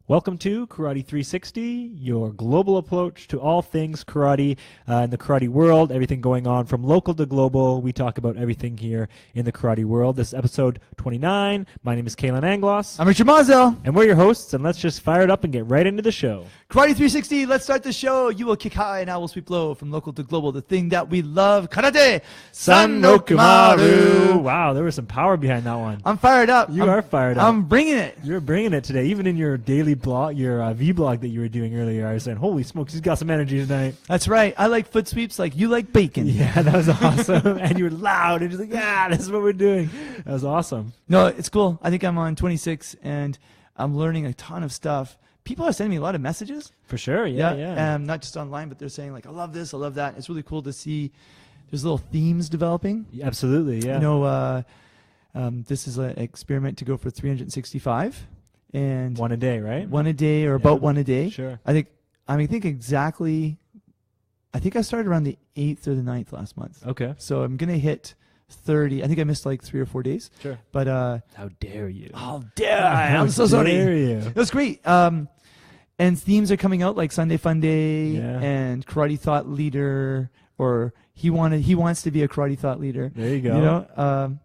Welcome to Karate 360, your global approach to all things karate in the karate world, everything going on from local to global. We talk about everything here in the karate world. This is episode 29. My name is Kalen Anglos. I'm Richard Mazel. And we're your hosts, and let's just fire it up and get right into the show. Karate 360, let's start the show. You will kick high and I will sweep low. From local to global, the thing that we love, karate. San no Kumaru. Wow, there was some power behind that one. I'm fired up. You are fired up. I'm bringing it. You're bringing it today. Even in your daily blog, your vlog that you were doing earlier, I was saying, holy smokes, he's got some energy tonight. That's right. I like foot sweeps like you like bacon. Yeah, that was awesome. And you were loud and you're like, yeah, this is what we're doing. That was awesome. No, it's cool. I think I'm on 26 and I'm learning a ton of stuff. People are sending me a lot of messages. For sure, yeah. Not just online, but they're saying like, I love this, I love that. It's really cool to see there's little themes developing. Yeah, absolutely, yeah. You know, this is an experiment to go for 365. And one a day, right? One a day or about one a day. Sure. I think exactly, I think I started around the 8th or the 9th last month. Okay. So I'm going to hit 30. I think I missed like 3 or 4 days. Sure. But how dare you? How dare I? I'm so sorry. How dare you? It was great. And themes are coming out like Sunday Fun Day and Karate Thought Leader, or he wants to be a karate thought leader. There you go. You know,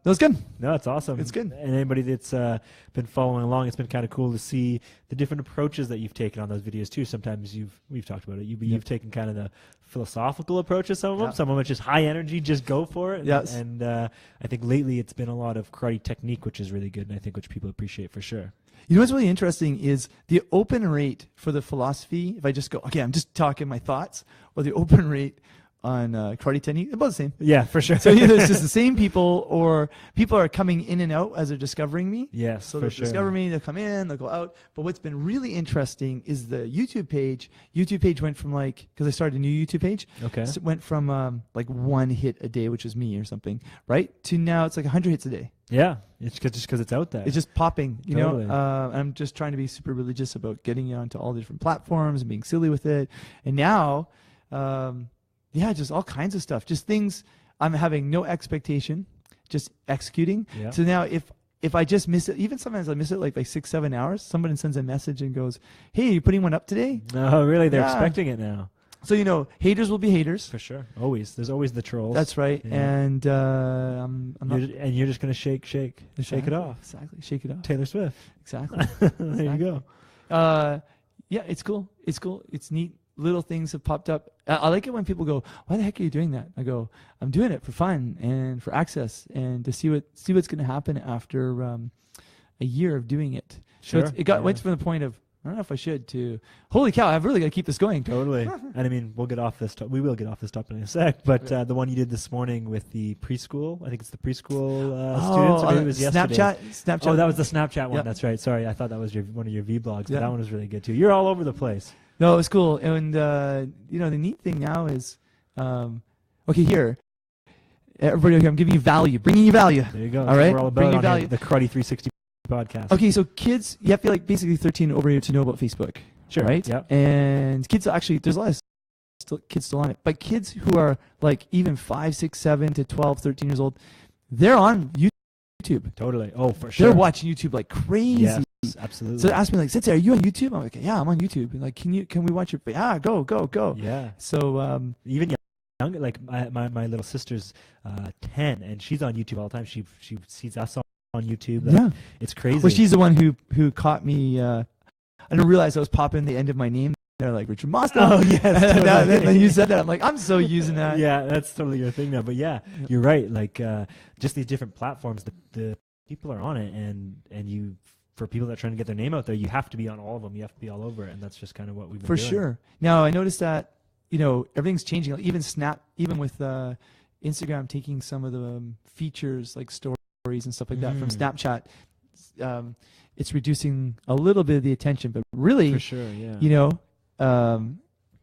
that was good. No, it's awesome. It's good. And anybody that's been following along, it's been kind of cool to see the different approaches that you've taken on those videos too. Sometimes we've talked about it. You've taken kind of the philosophical approach to some of them. Some of them are just high energy, just go for it. Yes. And I think lately it's been a lot of karate technique, which is really good, and I think which people appreciate for sure. You know what's really interesting is the open rate for the philosophy. If I just go, okay, I'm just talking my thoughts, or the open rate on karate technique, about the same. Yeah, for sure. So either it's just the same people, or people are coming in and out as they're discovering me. Yes, so for they'll sure. discover me, they'll come in, they'll go out. But what's been really interesting is the YouTube page. YouTube page went from because I started a new YouTube page. Okay. So it went from like 1 hit a day, which was me or something, right? To now it's like 100 hits a day. Yeah, it's just because it's out there. It's just popping, you Totally. know. I'm just trying to be super religious about getting it onto all the different platforms and being silly with it. And now, just all kinds of stuff. Just things I'm having no expectation, just executing. Yeah. So now if I just miss it, even sometimes I miss it like 6-7 hours, somebody sends a message and goes, hey, are you putting one up today? No, really, they're expecting it now. So, you know, haters will be haters. For sure. Always. There's always the trolls. That's right. Yeah. And I'm not. And you're just going to shake it off. Exactly. Shake it off. Taylor Swift. Exactly. There you go. Yeah, it's cool. It's cool. It's neat. Little things have popped up. I like it when people go, why the heck are you doing that? I go, I'm doing it for fun and for access and to see what's going to happen after a year of doing it. Sure. So went from the point of, I don't know if I should, to holy cow, I've really got to keep this going. Totally. And I mean, we'll get off this. We will get off this topic in a sec. But the one you did this morning with the preschool, I think it's the preschool students. Or maybe it was yesterday. Snapchat. Oh, that was the Snapchat one. Yep. That's right. Sorry, I thought that was one of your vlogs. But Yeah. that one was really good too. You're all over the place. No, it was cool. And you know, the neat thing now is, okay, here, everybody, I'm giving you value, bringing you value. There you go. All right, We're all bringing about you on value. the Karate 360 podcast. Okay, so kids, you have to be like basically 13 over here to know about Facebook. Sure. Right? Yep. And kids actually, there's a lot of kids still on it. But kids who are like even 5, 6, 7 to 12, 13 years old, they're on YouTube. Totally. Oh, for sure. They're watching YouTube like crazy. Yes, absolutely. So they ask me like, Sensei, are you on YouTube? I'm like, yeah, I'm on YouTube. And like, can we watch your? Go. Yeah. So even young, like my little sister's 10, and she's on YouTube all the time. She sees us on YouTube. Yeah. It's crazy. Well, she's the one who caught me. I didn't realize I was popping the end of my name. They're like Richard Mosto. Oh yes. Then you said that. I'm like, I'm so using that. Yeah, that's totally your thing now. But yeah, you're right. Like just these different platforms, the people are on it, and you, for people that are trying to get their name out there, you have to be on all of them. You have to be all over it, and that's just kind of what we've been For doing. sure. Now I noticed that, you know, everything's changing. Like even with Instagram taking some of the features like stories and stuff like that from Snapchat. It's reducing a little bit of the attention, but really, For sure, yeah. you know,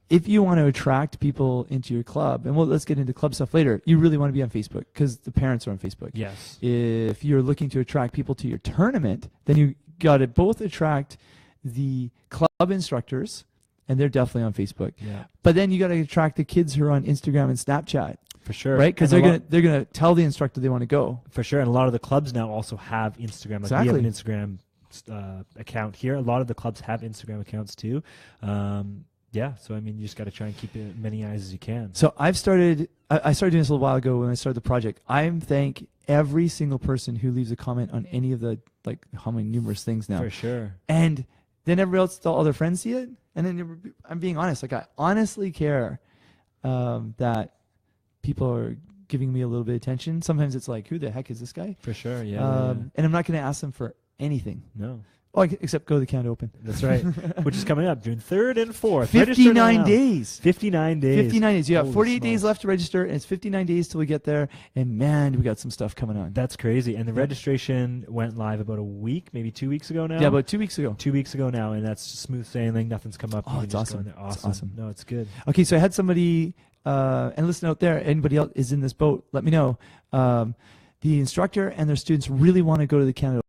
if you want to attract people into your club, and let's get into club stuff later, you really want to be on Facebook because the parents are on Facebook. Yes. If you're looking to attract people to your tournament, then you got to both attract the club instructors, and they're definitely on Facebook. Yeah. But then you got to attract the kids who are on Instagram and Snapchat. For sure. Right? Because they're gonna tell the instructor they want to go. For sure. And a lot of the clubs now also have Instagram. Like Exactly. we have an Instagram account here. A lot of the clubs have Instagram accounts too. Yeah, so I mean, you just got to try and keep it many eyes as you can. So I started doing this a little while ago when I started the project. I thank every single person who leaves a comment on any of the, like, how many numerous things now. For sure. And then everybody else, all their friends see it. And then I'm being honest. Like, I honestly care that people are giving me a little bit of attention. Sometimes it's like, who the heck is this guy? For sure, yeah. And I'm not going to ask them for anything. No. Oh, except go to the Canada Open. That's right. Which is coming up June 3rd and 4th. 59 days. 59 days. 59 days. You have Holy 48 smokes. days left to register, and it's 59 days till we get there. And man, we got some stuff coming on. That's crazy. And the registration went live about a week, maybe 2 weeks ago now. Yeah, about 2 weeks ago. 2 weeks ago now, and that's smooth sailing. Nothing's come up. Oh, You can it's just go awesome. in there. It's awesome. No, it's good. Okay, so I had somebody, and listen out there, anybody else is in this boat, let me know. The instructor and their students really want to go to the Canada Open,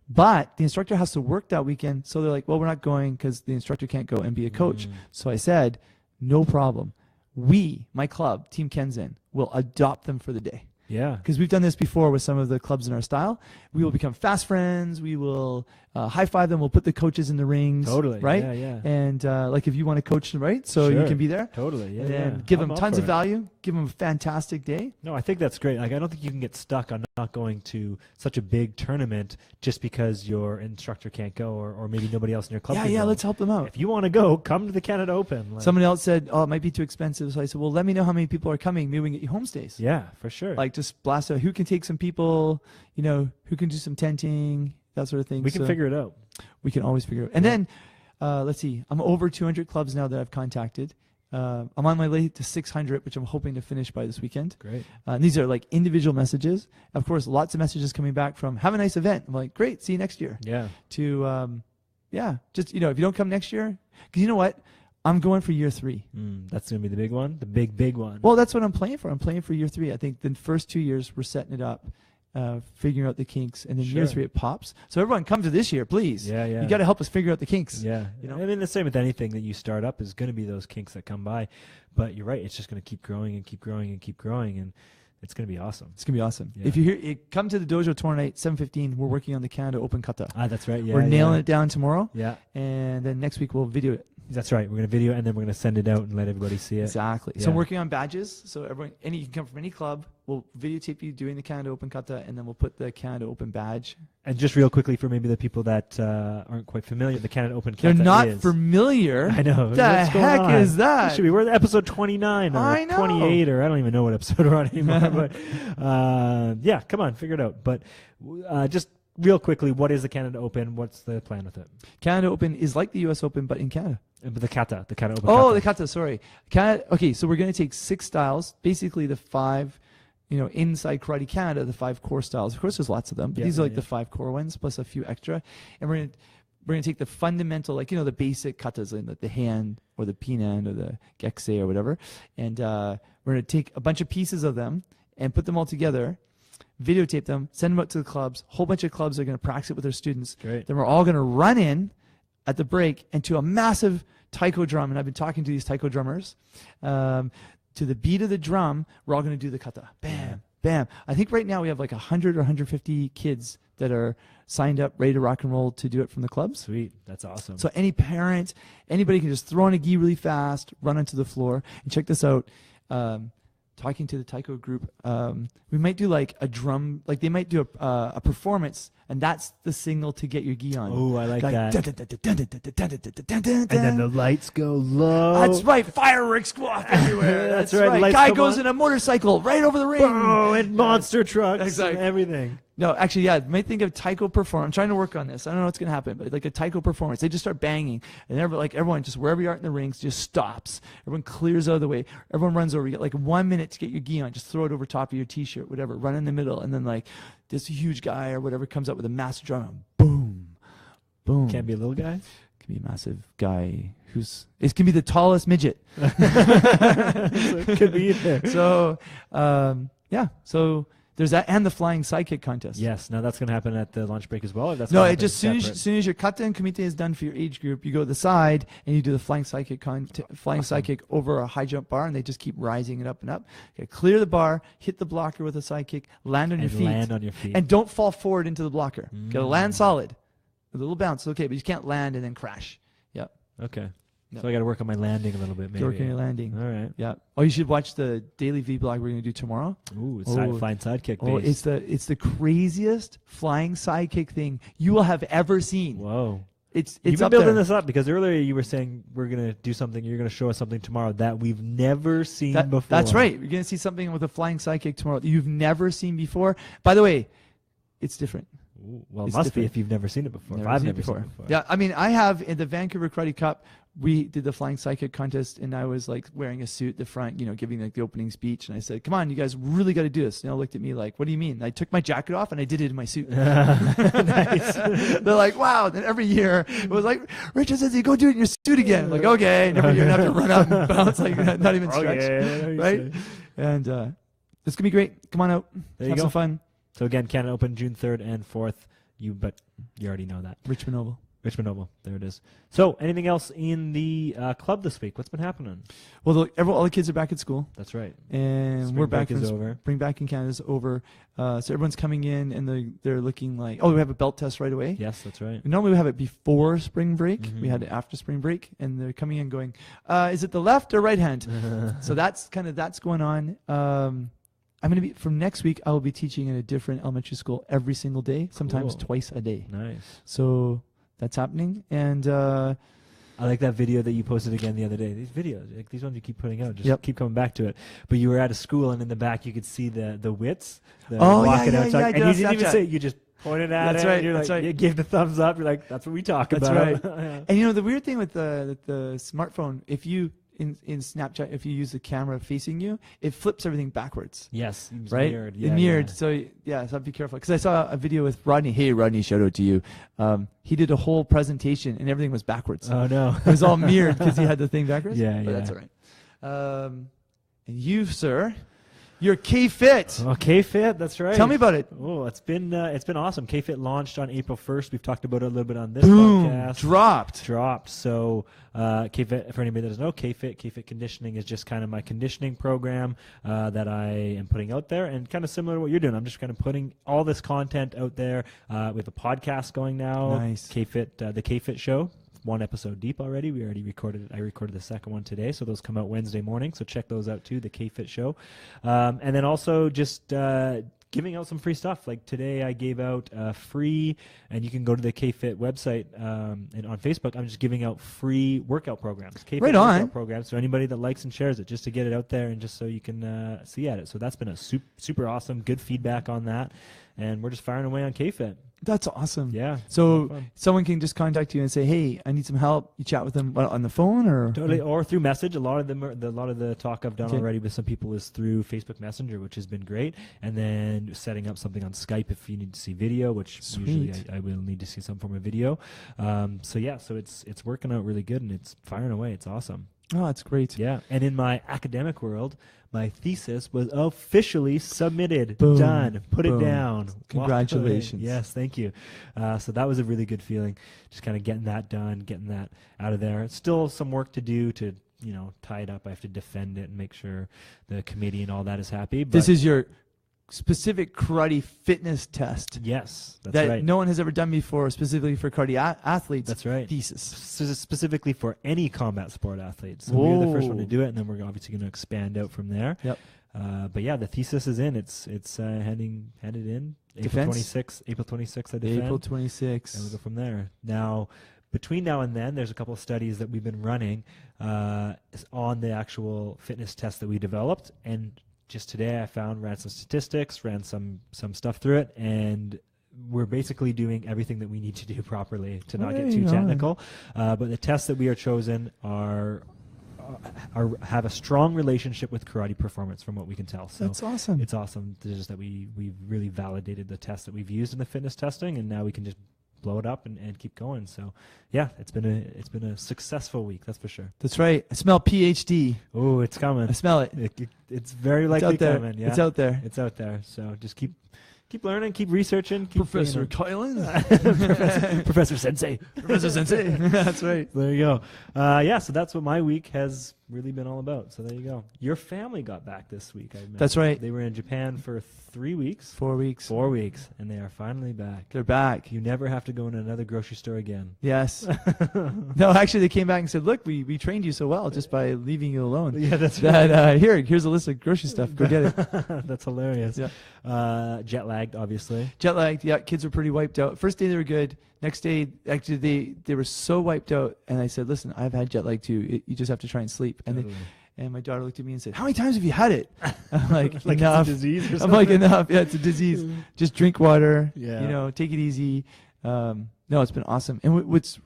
but the instructor has to work that weekend, so they're like, well, we're not going because the instructor can't go and be a coach. So I said, no problem. We, my club, Team Kenzen, will adopt them for the day. Yeah. Because we've done this before with some of the clubs in our style. We will become fast friends. We will high five them. We'll put the coaches in the rings. Totally. Right? Yeah, yeah. And like if you want to coach them, right? So you Sure. can be there. Totally. Yeah. And yeah. then give I'm them all tons for of it. value. Give them a fantastic day. No, I think that's great. Like, I don't think you can get stuck on not going to such a big tournament just because your instructor can't go, or maybe nobody else in your club Yeah, can yeah. go. Let's help them out. If you want to go, come to the Canada Open. Like, Somebody else said, oh, it might be too expensive. So I said, well, let me know how many people are coming. Maybe we can get you homestays. yeah, for sure. Like just blast out. Who can take some people, you know, who can do some tenting, that sort of thing. we can So figure it out. we can always figure it out. And Yeah. then, let's see, I'm over 200 clubs now that I've contacted. I'm on my way to 600, which I'm hoping to finish by this weekend. Great. And these are like individual messages. Of course, lots of messages coming back from, have a nice event. I'm like, great, see you next year. Yeah. To, yeah, just, you know, if you don't come next year, because you know what? I'm going for year 3. That's going to be the big one, the big one. Well, that's what I'm playing for. I'm playing for year 3. I think the first 2 years we're setting it up, figuring out the kinks, and then year Sure. 3 it pops. So everyone come to this year, please. Yeah, yeah. You got to help us figure out the kinks. Yeah. You know? I mean, the same with anything that you start up is going to be those kinks that come by. But you're right. It's just going to keep growing and keep growing and keep growing. And it's going to be awesome. It's gonna be awesome. Yeah. If you hear, come to the dojo tomorrow night, 7:15. We're working on the Canada Open kata. That's right. Yeah. We're nailing yeah. it down tomorrow, Yeah. and then next week we'll video it. That's right. We're going to video it, and then we're going to send it out and let everybody see it. Exactly. So Yeah. I'm working on badges. So everyone, you can come from any club. We'll videotape you doing the Canada Open kata, and then we'll put the Canada Open badge. And just real quickly for maybe the people that aren't quite familiar, the Canada Open They're kata not is. familiar. I know. The What's going heck on? is that? Should be. We're at episode 29 or I know. 28 or I don't even know what episode we're on anymore. But yeah, come on, figure it out. But just real quickly, what is the Canada Open? What's the plan with it? Canada Open is like the U.S. Open, but in Canada. But the Canada Open. Oh, kata. the kata. Sorry, Canada. Okay, so we're going to take 6 styles, basically the 5, inside Karate Canada, the 5 core styles. Of course, there's lots of them, but Yeah, these are like yeah. the 5 core ones plus a few extra. And we're gonna take the fundamental, like the basic katas, like the hand or the pinan or the gekse or whatever, and we're gonna take a bunch of pieces of them and put them all together, videotape them, send them out to the clubs. A whole bunch of clubs are gonna practice it with their students. Great. Then we're all gonna run in at the break and to a massive taiko drum, and I've been talking to these taiko drummers. To the beat of the drum, we're all going to do the kata. Bam, bam. I think right now we have like 100 or 150 kids that are signed up, ready to rock and roll to do it from the clubs. Sweet. That's awesome. So any parent, anybody can just throw on a gi really fast, run onto the floor, and check this out. Talking to the taiko group, we might do like a drum, like they might do a performance, and that's the signal to get your gi on. Oh, I like that. And And then the lights go low. that's right, fireworks go off everywhere. That's That's right, right. lights Guy come goes on. in a motorcycle right over the ring. Oh, and monster trucks Exactly. and everything. No, actually, yeah, might think of taiko performance. I'm trying to work on this. I don't know what's going to happen, but like a taiko performance, they just start banging, and everyone, just wherever you are in the rings, just stops. Everyone clears out of the way. Everyone runs over. You get like 1 minute to get your gi on. Just throw it over top of your t-shirt, whatever. Run in the middle, and then like this huge guy or whatever comes up with a massive drum. Boom, boom. Can't be a little guy. Can be a massive guy it can be the tallest midget. So it could be there. So yeah, so there's that, and the flying sidekick contest. Yes. Now that's going to happen at the lunch break as well. Or that's No, gonna it happen just separate? soon as your kata and kumite is done for your age group, you go to the side and you do the flying sidekick sidekick over a high jump bar, and they just keep rising it up and up. Okay, clear the bar, hit the blocker with a sidekick, land on your And feet, land on your feet. and don't fall forward into the blocker. Gotta land solid. A little bounce, okay, but you can't land and then crash. Yeah. Okay. No. So I got to work on my landing a little bit, maybe. Work on your landing. All right. Yeah. Oh, you should watch the daily vlog we're going to do tomorrow. Ooh, it's Oh. flying sidekick Oh, base. it's the craziest flying sidekick thing you will have ever seen. Whoa. It's You've been up building there. this up because earlier you were saying we're going to do something. You're going to show us something tomorrow that we've never seen before. That's right. You're going to see something with a flying sidekick tomorrow that you've never seen before. By the way, it's different. Ooh, well, it It's must be different. if you've never seen it before. Never I've seen it never seen it before. Yeah, I mean, I have in the Vancouver Karate Cup. We did the flying sidekick contest, and I was like wearing a suit at the front, giving like the opening speech. And I said, "Come on, you guys really got to do this." And they all looked at me like, "What do you mean?" I took my jacket off and I did it in my suit. Nice. They're like, "Wow!" Then every year it was like, "Richard says you go do it in your suit again." I'm like, okay, and every year I have to run out and bounce, like not even stretch, Okay, right? And it's gonna be great. Come on out, There you have go. some fun. So again, Canada Open June 3rd and 4th. But you already know that. Richmond Oval. Richmond Oval. There it is. So anything else in the club this week? What's been happening? Well, all the kids are back at school, That's right. and Spring we're back. break is over. Spring back in Canada is over. So everyone's coming in, and they're looking like, oh, we have a belt test right away. Yes, that's right. Normally we have it before spring break. Mhm. We had it after spring break, and they're coming in going, is it the left or right hand? So that's going on. I'm going to be, from next week, I will be teaching in a different elementary school every single day, sometimes Cool. twice a day. Nice. So that's happening. And I like that video that you posted again the other day. These videos, like these ones you keep putting out, just Yep. keep coming back to it. But you were at a school, and in the back you could see the wits. Oh, yeah, walking yeah, outside. yeah, I And did you on didn't even Snapchat. say it. You just pointed at That's it. right, And you're that's like, right. you gave the thumbs up. You're like, that's what we talk That's about. right. And the weird thing with the smartphone, if you, in Snapchat, if you use the camera facing you, it flips everything backwards. Yes, it was Right? mirrored. It mirrored. So I'd be careful. Because I saw a video with Rodney. Hey, Rodney, shout out to you. He did a whole presentation and everything was backwards. Oh no, It was all mirrored because he had the thing backwards. Yeah, But yeah. that's all right. And you, sir, you're K-Fit. Oh, K-Fit, that's right. Tell me about it. Oh, it's been awesome. K-Fit launched on April 1st. We've talked about it a little bit on this Boom. podcast. Dropped. So K-Fit, for anybody that doesn't know, K-Fit conditioning is just kind of my conditioning program that I am putting out there, and kind of similar to what you're doing. I'm just kind of putting all this content out there. We have a podcast going now. Nice. K-Fit, the K-Fit Show. One episode deep already. I recorded the second one today, so those come out Wednesday morning. So check those out too, the K-Fit Show. And then also just giving out some free stuff. Like today I gave out free, and you can go to the K-Fit website and on Facebook. I'm just giving out free workout programs. K-Fit Right on. workout programs. So anybody that likes and shares it, just to get it out there and just so you can see at it. So that's been a super awesome, good feedback on that. And we're just firing away on K-Fit. That's awesome. Yeah. So fun. someone can just contact you and say, "Hey, I need some help." You chat with them on the phone or Totally, or through message. A lot of the talk I've done Okay. already with some people is through Facebook Messenger, which has been great. And then setting up something on Skype if you need to see video, which usually Sweet. I will need to see some form of video. So it's working out really good, and it's firing away. It's awesome. Oh, that's great. Yeah. And in my academic world, my thesis was officially submitted. Boom. Done. Put Boom. it down. Congratulations. Walked away. Yes, thank you. So that was a really good feeling. Just kind of getting that done, getting that out of there. Still some work to do to, tie it up. I have to defend it and make sure the committee and all that is happy. But This is your specific karate fitness test yes, that's that right. no one has ever done before, specifically for karate athletes. That's right. Thesis. Specifically for any combat sport athletes. So we were the first one to Whoa. do it, and then we're obviously going to expand out from there. Yep. But yeah, the thesis is in. It's handed in April Defense? 26th. April 26th, I defend. April And we'll 26th. go from there. Now, between now and then, there's a couple of studies that we've been running on the actual fitness test that we developed. And just today, I ran some statistics, ran some stuff through it, and we're basically doing everything that we need to do properly to not get too Right on. technical. But the tests that we are chosen have a strong relationship with karate performance, from what we can tell. So That's awesome. it's awesome. It's just that we've really validated the tests that we've used in the fitness testing, and now we can just blow it up and keep going. So yeah, it's been a successful week, that's for sure. That's right. I smell PhD. Oh, it's coming. I smell it. It's very It's likely out there. coming. Yeah, It's out there. It's out there. So just keep learning, keep researching, keep Professor Kylan. Professor Sensei. Professor Sensei. That's right. There you go. Yeah, so that's what my week has really been all about. So there you go. Your family got back this week. I imagine. That's right. They were in Japan for 3 weeks. 4 weeks. 4 weeks, and they are finally back. They're back. You never have to go in another grocery store again. Yes. No, actually, they came back and said, "Look, we trained you so well just by leaving you alone. Yeah, that's right. That here's a list of grocery stuff. Go get it." That's hilarious. Yeah. Jet lagged, obviously. Jet lagged. Yeah, kids were pretty wiped out. First day they were good. Next day, actually, they were so wiped out. And I said, "Listen, I've had jet lag too. You just have to try and sleep." And my daughter looked at me and said, "How many times have you had it?" I'm like, like enough. It's a disease or I'm something? like, enough. Yeah, it's a disease. Just drink water. Yeah. You know, take it easy. No, it's been awesome. And it's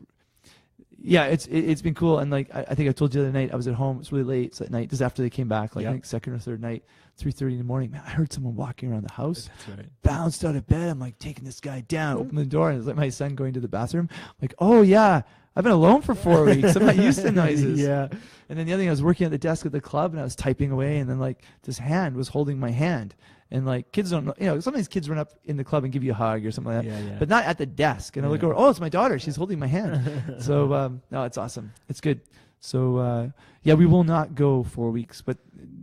been cool. And like I think I told you the other night, I was at home. It's really late. It's at night. Just after they came back, like I think second or third night, 3:30 in the morning. Man, I heard someone walking around the house. That's right. Bounced out of bed. I'm like taking this guy down. Open the door, and it's like my son going to the bathroom. I'm like, oh yeah, I've been alone for 4 weeks. I'm not used to noises. Yeah. And then the other thing, I was working at the desk at the club, and I was typing away, and then like this hand was holding my hand. And like kids don't know, sometimes kids run up in the club and give you a hug or something like that, Yeah. but not at the desk. And I look over, oh, it's my daughter. She's holding my hand. So no, it's awesome. It's good. So yeah, we will not go 4 weeks, but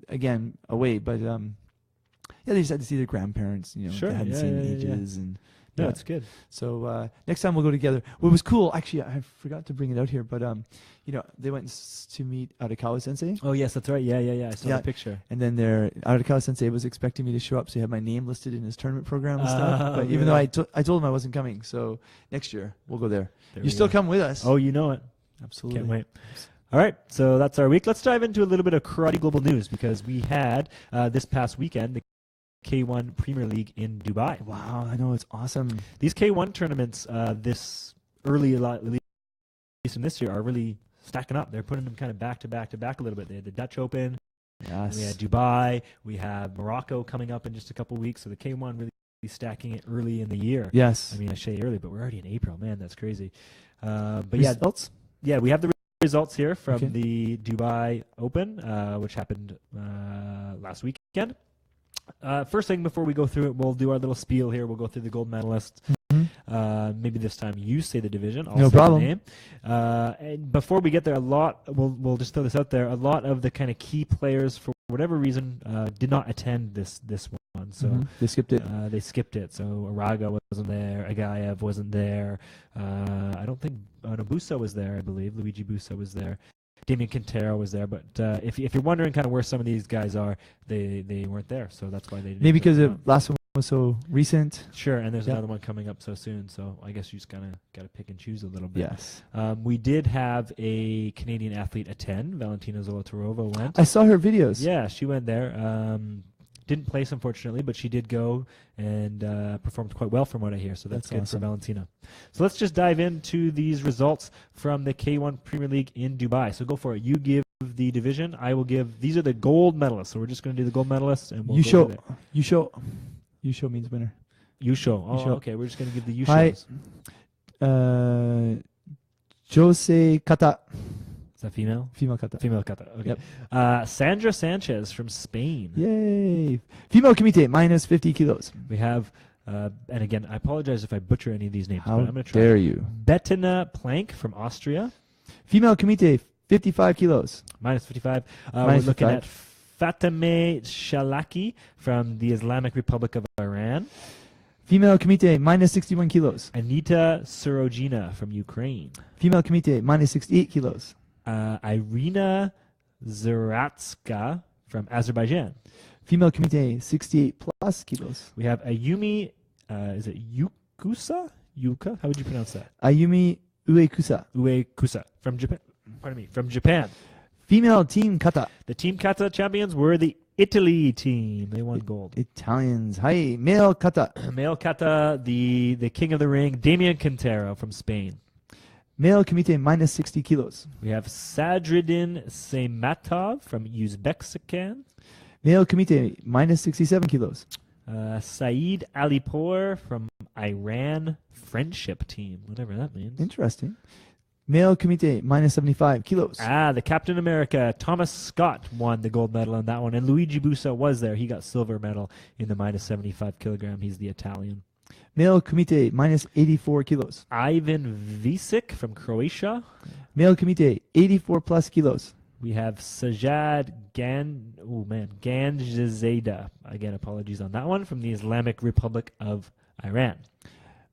again, away. But yeah, they just had to see their grandparents. Sure. They hadn't seen in ages, and No, it's good. So next time we'll go together. What was cool, actually, I forgot to bring it out here, but they went to meet Arakawa Sensei. Oh yes, that's right. Yeah. I saw the picture. And then Arakawa Sensei was expecting me to show up, so he had my name listed in his tournament program and stuff. But even though I told him I wasn't coming, so next year we'll go there. You still come with us? Oh, you know it. Absolutely. Can't wait. All right, so that's our week. Let's dive into a little bit of Karate Global news because we had this past weekend the K1 Premier League in Dubai. Wow, I know, it's awesome. These K1 tournaments this early, at least in this year, are really stacking up. They're putting them kind of back to back to back a little bit. They had the Dutch Open. Yes. We had Dubai. We have Morocco coming up in just a couple weeks. So the K1 really stacking it early in the year. Yes. I mean, I say early, but we're already in April. Man, that's crazy. But results? Yeah, we have the results here from the Dubai Open, which happened last weekend. First thing before we go through it, we'll do our little spiel here. We'll go through the gold medalists. Maybe this time you say the division. I'll say the name. And before we get there, we'll just throw this out there. A lot of the kind of key players, for whatever reason, did not attend this one. So they skipped it. They skipped it. So Araga wasn't there. Agaev wasn't there. I don't think Busso was there. I believe Luigi Busso was there. Damien Quintero was there, but if you're wondering kind of where some of these guys are, they weren't there, so that's why they didn't. Maybe because the last one was so recent. Sure, and there's another one coming up so soon, so I guess you just kind of got to pick and choose a little bit. Yes. We did have a Canadian athlete attend. Valentina Zolotarova went. I saw her videos. Yeah, she went there. Didn't place, unfortunately, but she did go and performed quite well from what I hear, so that's good awesome. for Valentina. So let's just dive into these results from the K1 Premier League in Dubai. So go for it. You give the division. I will give. These are the gold medalists, so we're just going to do the gold medalists. And we'll You show means winner. Yusho. Oh, Yusho. okay. We're just going to give the Yushos. Jose Kata. Is that female? Female kata. Female kata. Okay. Yep. Sandra Sanchez from Spain. Yay. Female comité, minus 50 kilos. We have, and again, I apologize if I butcher any of these names, How but I'm going to try. dare you. Bettina Plank from Austria. Female comité, 55 kilos. Minus 55. Minus we're looking 55. at Fatemeh Shalaki from the Islamic Republic of Iran. Female comité, minus 61 kilos. Anita Sorogina from Ukraine. Female comité, minus 68 kilos. Irina Zaratska from Azerbaijan. Female comité, 68 plus kilos. We have Ayumi, is it Yukusa? Yuka? How would you pronounce that? Ayumi Uekusa. Uekusa from Japan. Pardon me, from Japan. Female team kata. The Team Kata champions were the Italy team. They won gold. Italians. Hi. Male kata. Male Kata, the king of the ring, Damien Quintero from Spain. Male comité, minus 60 kilos. We have Sadriddin Seymatov from Uzbekistan. Male comité, minus 67 kilos. Saeed Alipour from Iran Friendship Team, whatever that means. Interesting. Male comité, minus 75 kilos. The Captain America, Thomas Scott, won the gold medal in that one. And Luigi Busso was there. He got silver medal in the minus 75 kilogram. He's the Italian. Male comité, minus 84 kilos. Ivan Visic from Croatia. Male comité, 84 plus kilos. we have Sajad Ganjzada. Again, apologies on that one, from the Islamic Republic of Iran.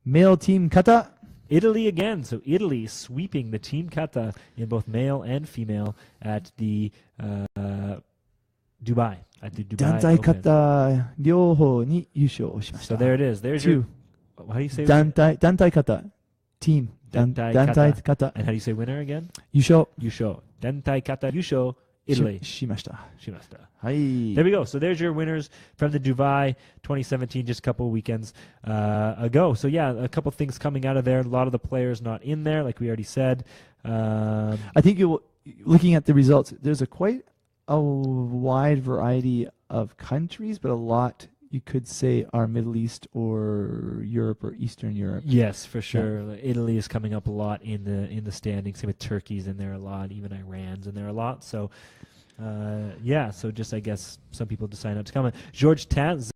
Male team kata. Italy again. So Italy sweeping the team kata in both male and female at the Dubai. At the Dubai Dantai Open. kata ryoho ni yusho shimashita. So there it is. There's Two. your. How do you say? Dantai kata. Team. Dantai kata. And how do you say winner again? Yusho. Yusho. Dentai kata Yusho. Italy. Shimashita. Shimashita. Hai. There we go. So there's your winners from the Dubai 2017, just a couple of weekends ago. So yeah, a couple things coming out of there. A lot of the players not in there, like we already said. I think looking at the results, there's quite a wide variety of countries, but a lot you could say are Middle East or Europe or Eastern Europe. Yes, for sure. Yeah. Italy is coming up a lot in the standings. Same with Turkey's in there a lot. Even Iran's in there a lot. So. So just I guess some people decide not to come. George Zanos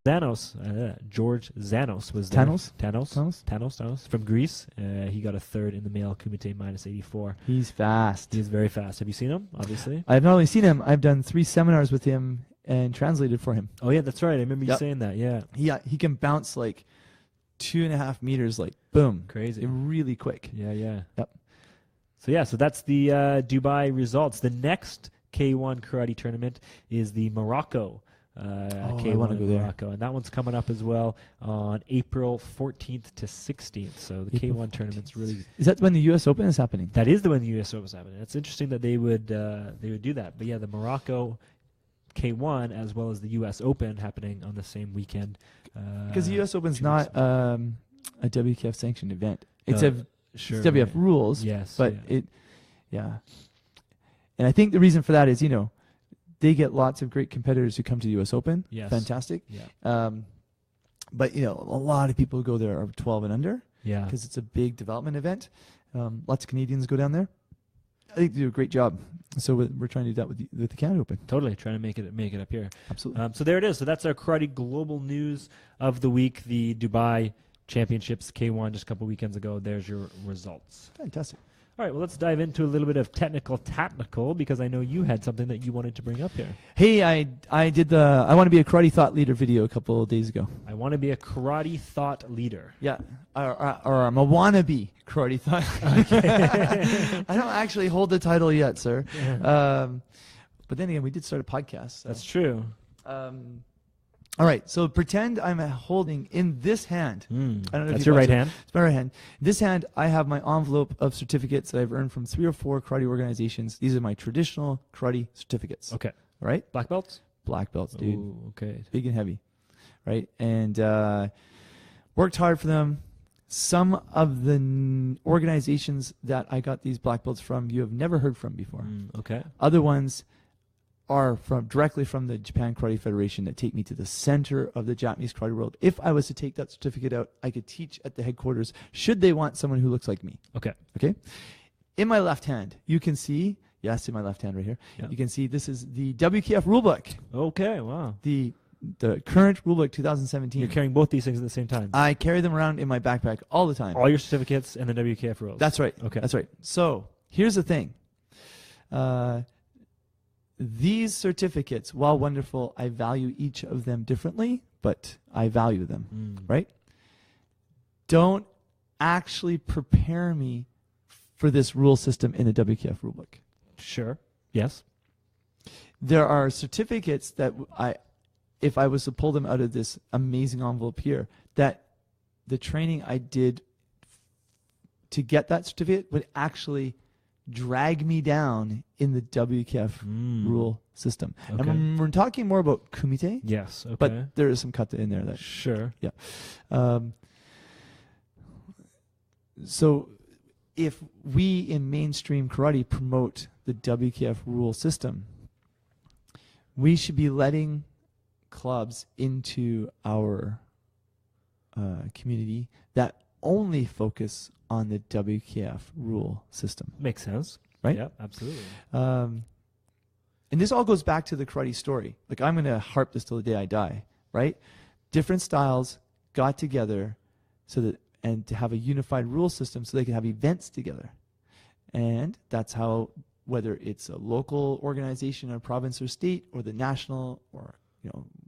was there. Tanos from Greece. He got a third in the male Kumite -84. He's fast. He's very fast. Have you seen him? Obviously. I've not only seen him, I've done 3 seminars with him and translated for him. Oh yeah, that's right. I remember you saying that. Yeah. He can bounce like 2.5 meters, like boom, crazy, really quick. Yeah. Yep. So that's the Dubai results. The next K1 karate tournament is the Morocco K1 in Morocco, and that one's coming up as well on April 14th to 16th. So the K1 tournament's really. Is that when the U.S. Open is happening? That is when the U.S. Open is happening. It's interesting that they would do that. But yeah, the Morocco K1 as well as the U.S. Open happening on the same weekend. Because the U.S. Open's not a WKF sanctioned event. It's it's WF rules. Yes, but And I think the reason for that is, they get lots of great competitors who come to the U.S. Open. Yes. Fantastic. Yeah. But, a lot of people who go there are 12 and under. Yeah. Because it's a big development event. Lots of Canadians go down there. I think they do a great job. So we're trying to do that with the Canada Open. Totally. Trying to make it up here. Absolutely. So there it is. So that's our Karate Global News of the week. The Dubai Championships K1 just a couple weekends ago. There's your results. Fantastic. All right, well, let's dive into a little bit of technical, because I know you had something that you wanted to bring up here. Hey, I did the I want to be a karate thought leader video a couple of days ago. I want to be a karate thought leader. Yeah, or I'm a wannabe karate thought. I don't actually hold the title yet, sir. Yeah. But then again, we did start a podcast. So. That's true. All right, so pretend I'm holding in this hand. I don't know that's your right hand. It's my right hand. This hand, I have my envelope of certificates that I've earned from 3 or 4 karate organizations. These are my traditional karate certificates. Okay. All right? Black belts? Black belts, dude. Ooh, okay. Big and heavy. Right? And worked hard for them. Some of the organizations that I got these black belts from, you have never heard from before. Okay. Other ones are directly from the Japan Karate Federation that take me to the center of the Japanese karate world. If I was to take that certificate out, I could teach at the headquarters should they want someone who looks like me. Okay. Okay? In my left hand, you can see, in my left hand right here, yeah. You can see this is the WKF rulebook. Okay, wow. The current rulebook 2017. You're carrying both these things at the same time? I carry them around in my backpack all the time. All your certificates and the WKF rules? That's right. Okay. That's right. So, here's the thing. These certificates, while wonderful, I value each of them differently, but I value them, right? Don't actually prepare me for this rule system in the WKF rulebook. Sure. Yes. There are certificates that if I was to pull them out of this amazing envelope here, that the training I did to get that certificate would actually drag me down in the WKF rule system. Okay. And we're talking more about kumite. Yes, okay. But there is some kata in there. That sure. Yeah. So if we in mainstream karate promote the WKF rule system, we should be letting clubs into our community that only focus on the WKF rule system. Makes sense. Right? Yeah, absolutely. And this all goes back to the karate story. Like, I'm going to harp this till the day I die, right? Different styles got together and to have a unified rule system so they could have events together. And that's how whether it's a local organization or province or state, or the national or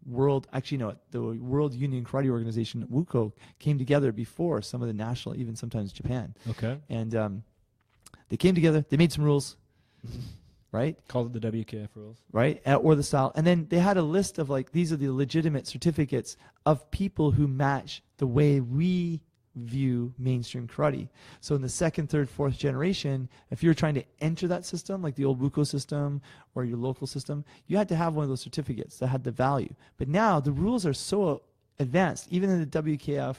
world. Actually, no, the World Union Karate Organization, WUKO, came together before some of the national, even sometimes Japan. Okay. And they came together. They made some rules, right? Called it the WKF rules. Right, or the style. And then they had a list of like, these are the legitimate certificates of people who match the way we view mainstream karate. So in the second, third, fourth generation, if you're trying to enter that system, like the old WUKO system or your local system, you had to have one of those certificates that had the value. But now the rules are so advanced, even in the WKF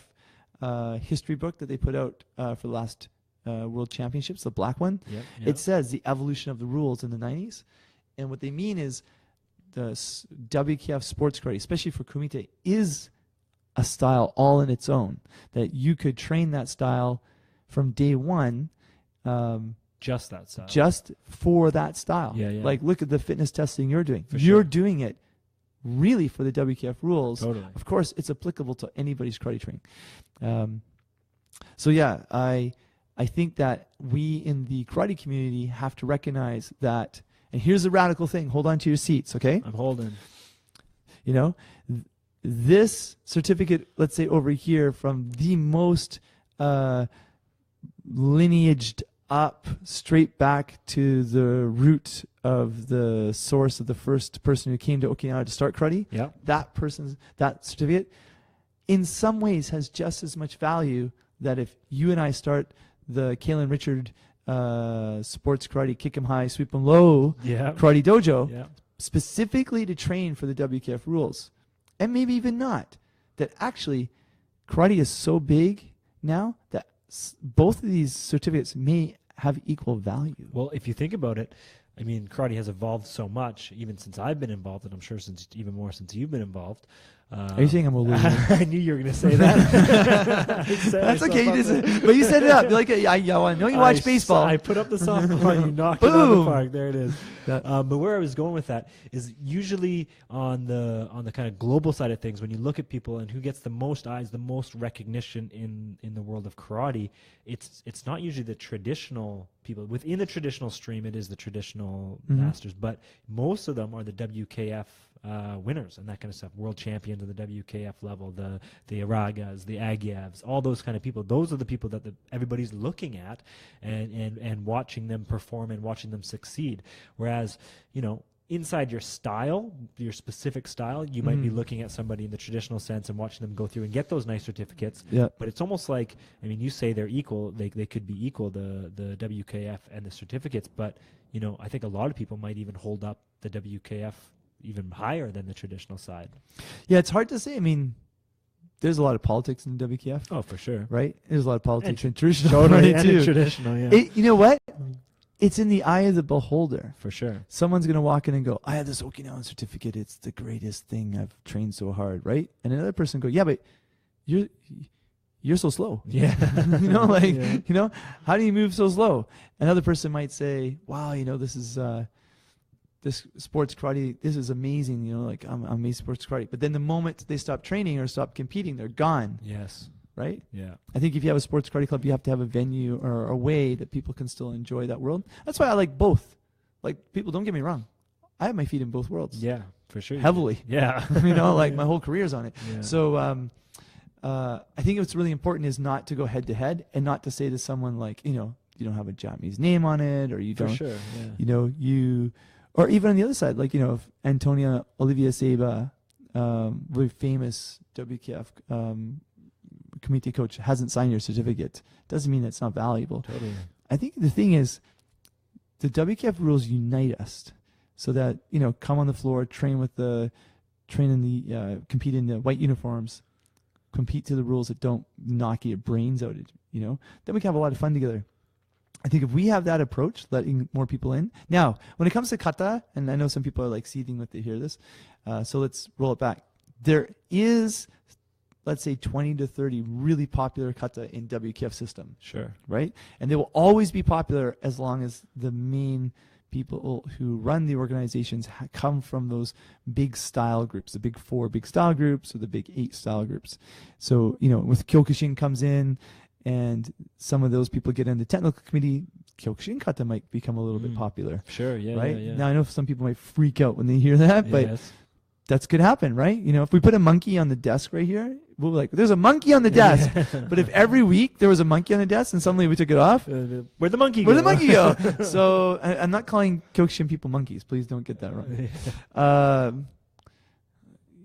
history book that they put out for the last World Championships, the black one, it says the evolution of the rules in the 90s. And what they mean is the WKF sports karate, especially for kumite, is a style all in its own, that you could train that style from day one, just that style, just for that style. Like, look at the fitness testing you're doing. You're doing it really for the WKF rules. Totally. Of course, it's applicable to anybody's karate training. So yeah, I think that we in the karate community have to recognize that. And here's the radical thing. Hold on to your seats, okay? I'm holding. This certificate, let's say over here, from the most lineaged up, straight back to the root of the source of the first person who came to Okinawa to start karate, that certificate, in some ways has just as much value that if you and I start the Kalen Richard sports karate, kick 'em high, sweep 'em low karate dojo, specifically to train for the WKF rules. And maybe even not. That actually, karate is so big now that both of these certificates may have equal value. Well, if you think about it, I mean, karate has evolved so much, even since I've been involved, and I'm sure even more since you've been involved. Are you saying I'm a loser? I knew you were going to say that. That's okay. But you set it up. You're like, I know you watch baseball. I put up the softball and you knocked it out of the park. There it is. But where I was going with that is usually on the kind of global side of things, when you look at people and who gets the most eyes, the most recognition in the world of karate, it's not usually the traditional people. Within the traditional stream, it is the traditional masters, but most of them are the WKF winners and that kind of stuff, world champions at the WKF level, the Aragas, the Agievs, all those kind of people. Those are the people that everybody's looking at and watching them perform and watching them succeed. Whereas, inside your style, your specific style, you might be looking at somebody in the traditional sense and watching them go through and get those nice certificates. But it's almost like, I mean, you say they're equal, they could be equal, the WKF and the certificates, but, I think a lot of people might even hold up the WKF even higher than the traditional side. Yeah, it's hard to say. I mean, there's a lot of politics in WKF. Oh, for sure. Right? There's a lot of politics in traditional too. Traditional, yeah. You know what? It's in the eye of the beholder. For sure. Someone's going to walk in and go, I have this Okinawan certificate. It's the greatest thing. I've trained so hard, right? And another person go, yeah, but you're so slow. Yeah. How do you move so slow? Another person might say, wow, this is this sports karate, this is amazing, I'm amazing sports karate. But then the moment they stop training or stop competing, they're gone. Yes. Right? Yeah. I think if you have a sports karate club, you have to have a venue or a way that people can still enjoy that world. That's why I like both. Like, people, don't get me wrong. I have my feet in both worlds. Yeah, for sure. Heavily. Yeah. My whole career's on it. Yeah. So I think what's really important is not to go head to head and not to say to someone like, you don't have a Japanese name on it, or you don't, for sure. Yeah. Or even on the other side, like, if Antonia Olivia Seba, very famous WKF community coach, hasn't signed your certificate, doesn't mean it's not valuable. Totally. I think the thing is, the WKF rules unite us so that, come on the floor, compete in the white uniforms, compete to the rules that don't knock your brains out, then we can have a lot of fun together. I think if we have that approach, letting more people in. Now, when it comes to kata, and I know some people are like seething when they hear this, so let's roll it back. There is, let's say, 20 to 30 really popular kata in WKF system. Sure. Right? And they will always be popular as long as the main people who run the organizations come from those big style groups, the big 4 big style groups or the big 8 style groups. So, with Kyokushin comes in, and some of those people get in the technical committee, Kyokushin kata might become a little bit popular. Sure, yeah, right? yeah. Now I know some people might freak out when they hear that, but Yes. that's could happen, right? You know, if we put a monkey on the desk right here, we'll be like, there's a monkey on the desk. But if every week there was a monkey on the desk and suddenly we took it off, Where'd the monkey go? where'd the monkey go? So I'm not calling Kyokushin people monkeys. Please don't get that wrong.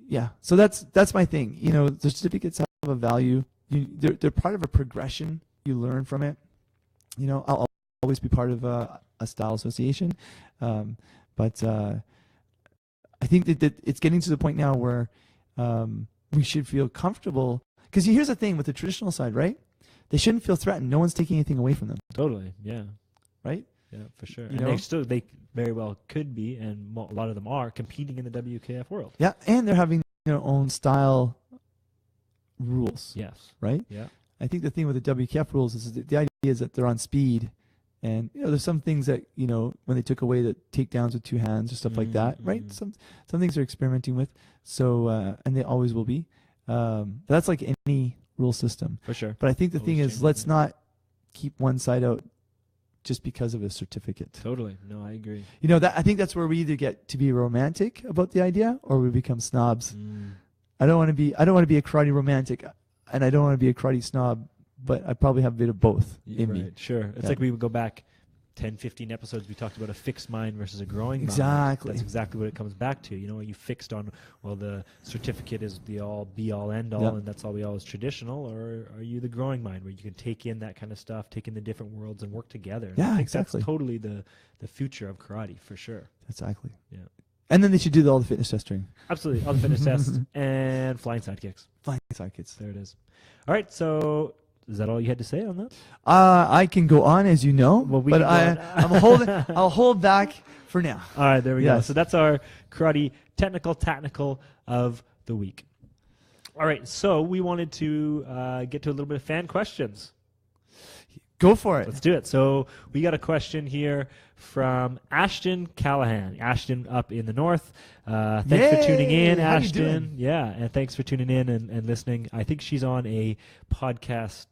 Yeah, so that's my thing. You know, the certificates have a value. They're part of a progression. You learn from it. You know, I'll always be part of a style association, but I think that it's getting to the point now where we should feel comfortable. Because here's the thing with the traditional side, right? They shouldn't feel threatened. No one's taking anything away from them, Totally, yeah. right? Yeah, for sure. You And know? they very well could be, and a lot of them are, competing in the WKF world. Yeah, and they're having their own style rules, Yes. right? Yeah. I think the thing with the WKF rules is that the idea is that they're on speed, and you know there's some things that you know when they took away the takedowns with two hands or stuff like that, right? Some things they're experimenting with, so and they always will be. But that's like any rule system. For sure. But I think the Always thing is, changing, let's yeah. not keep one side out just because of a certificate. Totally. No, I agree. You know, that I think that's where we either get to be romantic about the idea or we become snobs. I don't want to be a karate romantic, and I don't want to be a karate snob, but I probably have a bit of both in me. Sure. It's Yeah. like we would go back 10, 15 episodes, we talked about a fixed mind versus a growing mind. Exactly. That's exactly what it comes back to. You know, you fixed on, well, the certificate is the all be all end all, Yeah. and that's all we all is traditional, or are you the growing mind where you can take in that kind of stuff, take in the different worlds and work together? And Yeah, I think exactly. that's totally the future of karate, for sure. Exactly. Yeah. And then they should do all the fitness testing. Absolutely. All the fitness tests and flying sidekicks. Flying sidekicks. There it is. All right, so is that all you had to say on that? I can go on, as you know, Well, we but can go I'm holding. I'll hold back for now. All right, there we go. Yes. So that's our karate technical of the week. All right, so we wanted to get to a little bit of fan questions. Go for it. Let's do it. So we got a question here from Ashton Callahan. Ashton up in the north. Thanks for tuning in, Yay! How you Ashton. doing? Yeah, and thanks for tuning in and listening. I think she's on a podcast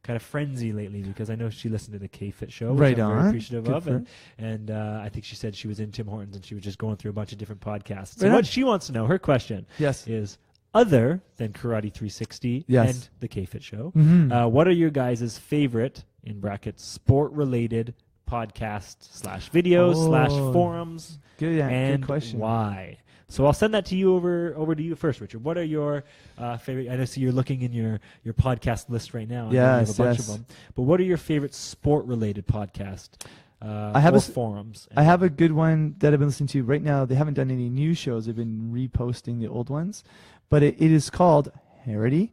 kind of frenzy lately because I know she listened to the K-Fit show, which Right I'm very on. appreciative Good of. for And I think she said she was in Tim Hortons and she was just going through a bunch of different podcasts. So Right what on. she wants to know, her question Yes. is, other than Karate 360 Yes. and the K-Fit show, Mhm. what are your guys' favorite, in brackets, sport-related podcasts / videos / forums, Good, and good question. why? So I'll send that to you over to you first, Richard. What are your favorite? I know, so you're looking in your podcast list right now. I know you have Yes, a bunch yes. of them. But what are your favorite sport-related podcasts? I have or a s- forums. I have a good one that I've been listening to right now. They haven't done any new shows. They've been reposting the old ones, but it is called Harity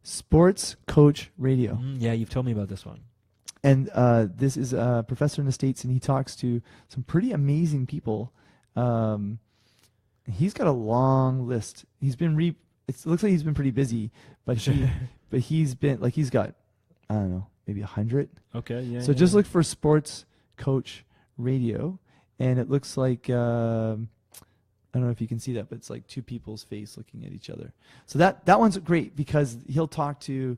Sports Coach Radio. Yeah, you've told me about this one. And this is a professor in the States, and he talks to some pretty amazing people. He's got a long list. He's been it looks like he's been pretty busy, but he's been like he's got, I don't know, maybe 100. Okay, yeah. So just look for Sports Coach Radio, and it looks like I don't know if you can see that, but it's like two people's face looking at each other. So that one's great because he'll talk to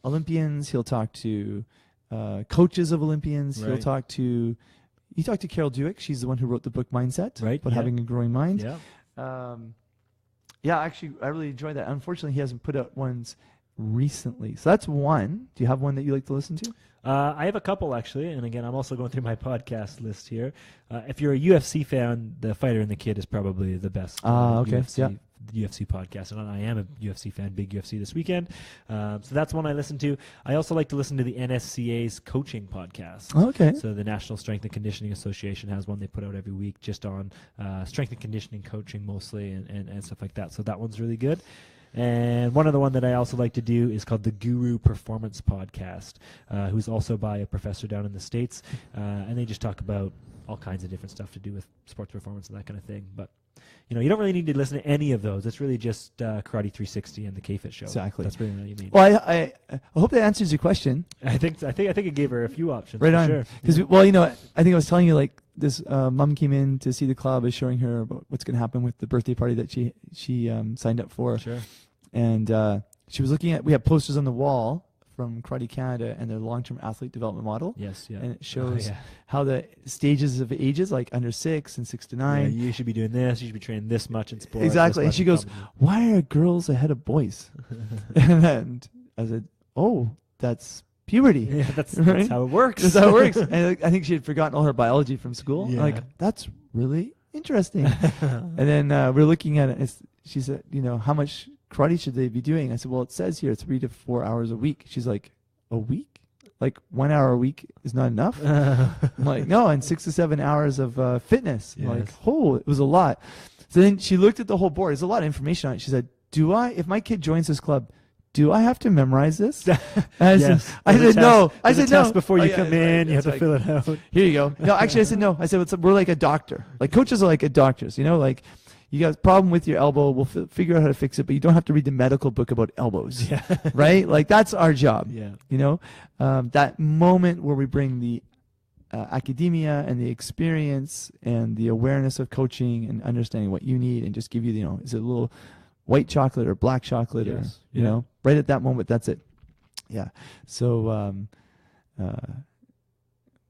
Olympians, he'll talk to coaches of Olympians, Right. he talked to Carol Dweck. She's the one who wrote the book Mindset, Right, about yeah. having a growing mind. Yeah. Yeah, actually, I really enjoyed that. Unfortunately, he hasn't put out ones recently. So that's one. Do you have one that you like to listen to? I have a couple, actually, and again, I'm also going through my podcast list here. If you're a UFC fan, The Fighter and the Kid is probably the best Okay, UFC podcast, and I am a UFC fan, big UFC this weekend. So that's one I listen to. I also like to listen to the NSCA's coaching podcast. Okay. So the National Strength and Conditioning Association has one they put out every week just on strength and conditioning coaching mostly and stuff like that. So that one's really good. And one other one that I also like to do is called the Guru Performance Podcast, who's also by a professor down in the States. And they just talk about all kinds of different stuff to do with sports performance and that kind of thing. But, you know, you don't really need to listen to any of those. It's really just Karate 360 and the K-Fit show. Exactly. That's really all you need. Well, I hope that answers your question. I think it gave her a few options. Right for on. Sure. Because well, you know, I think I was telling you like this mom came in to see the club, is showing her about what's going to happen with the birthday party that she signed up for. Sure. And she was looking at, we have posters on the wall from Karate Canada and their long-term athlete development model. Yes, yeah. And it shows yeah. how the stages of ages, like under 6 and 6 to 9. Yeah, you should be doing this. You should be training this much in sports. Exactly. And this she much goes, in why are girls ahead of boys? And I said, oh, that's puberty. competition. Yeah, that's Right? how it works. That's how it works. And I think she had forgotten all her biology from school. Yeah. Like, that's really interesting. And then we're looking at it. She said, how much karate should they be doing? I said, well, it says here 3 to 4 hours a week. She's like, a week? Like 1 hour a week is not enough? I'm like, no, and 6 to 7 hours of fitness. I'm like, Yes. oh, it was a lot. So then she looked at the whole board. There's a lot of information on it. She said, if my kid joins this club, do I have to memorize this? And I Yes. said no. I There's said a no. test before Oh, you yeah, come that's right. in. You have That's to right. fill it out. Here you go. No, actually, I said no. I said we're like a doctor. Like coaches are like a doctors. Like you got a problem with your elbow, we'll figure out how to fix it, but you don't have to read the medical book about elbows, Yeah. right? Like that's our job. Yeah. That moment where we bring the academia and the experience and the awareness of coaching and understanding what you need, and just give you, is it a little white chocolate or black chocolate, Yes. or Yeah. right at that moment, that's it. Yeah. So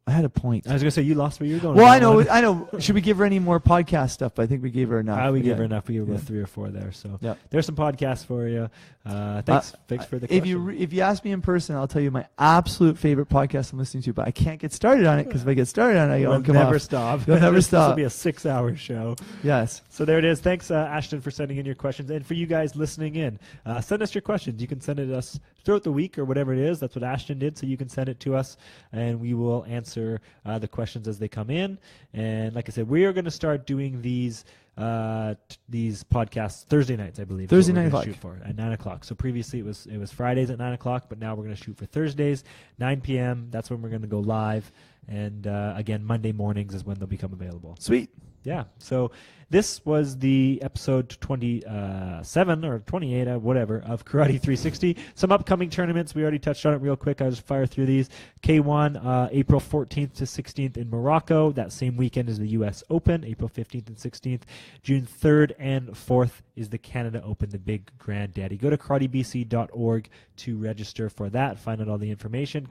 I had a point. I was gonna say you lost where you were going. Well, with that I one. know. Should we give her any more podcast stuff? I think we gave her enough. We Yeah. gave her enough. We gave her Yeah. 3 or 4 there. So Yeah. there's some podcasts for you. Thanks for the If question. you ask me in person, I'll tell you my absolute favorite podcast I'm listening to, but I can't get started on it because if I get started on it, I We'll won't come never off. stop. You'll never This will stop. be a 6-hour show. Yes. So there it is. Thanks, Ashton, for sending in your questions. And for you guys listening in, send us your questions. You can send it to us throughout the week or whatever it is. That's what Ashton did. So you can send it to us, and we will answer the questions as they come in. And like I said, we are going to start doing these podcasts Thursday nights, I believe. is Thursday what we're 9 gonna o'clock. shoot for at 9 o'clock. So previously it was Fridays at 9 o'clock, but now we're going to shoot for Thursdays, 9 p.m. That's when we're going to go live. And again, Monday mornings is when they'll become available. Sweet. Yeah. So this was the episode 27 or 28, whatever, of Karate 360. Some upcoming tournaments. We already touched on it real quick. I'll just fire through these. K1, April 14th to 16th in Morocco. That same weekend is the U.S. Open, April 15th and 16th. June 3rd and 4th is the Canada Open, the big granddaddy. Go to karatebc.org to register for that. Find out all the information.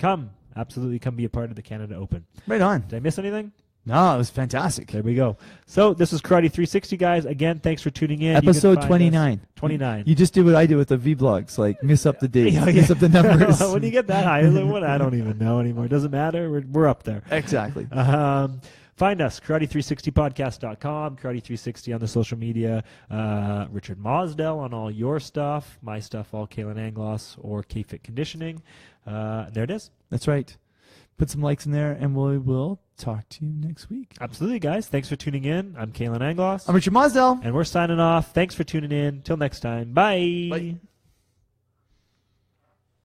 Absolutely come be a part of the Canada Open. Right on. Did I miss anything? No, it was fantastic. There we go. So this is Karate 360, guys. Again, thanks for tuning in. Episode 29. 29. You just did what I did with the vlogs, like miss up the dates, Yeah, miss up the numbers. When do you get that high? What? I don't even know anymore. It doesn't matter. We're up there. Exactly. Find us, karate360podcast.com, Karate360 on the social media, Richard Mosdell on all your stuff, my stuff, all Kalen Anglos or K-Fit Conditioning. There it is. That's right. Put some likes in there, and we will talk to you next week. Absolutely, guys. Thanks for tuning in. I'm Kalen Anglos. I'm Richard Mosdell. And we're signing off. Thanks for tuning in. Till next time. Bye. Bye.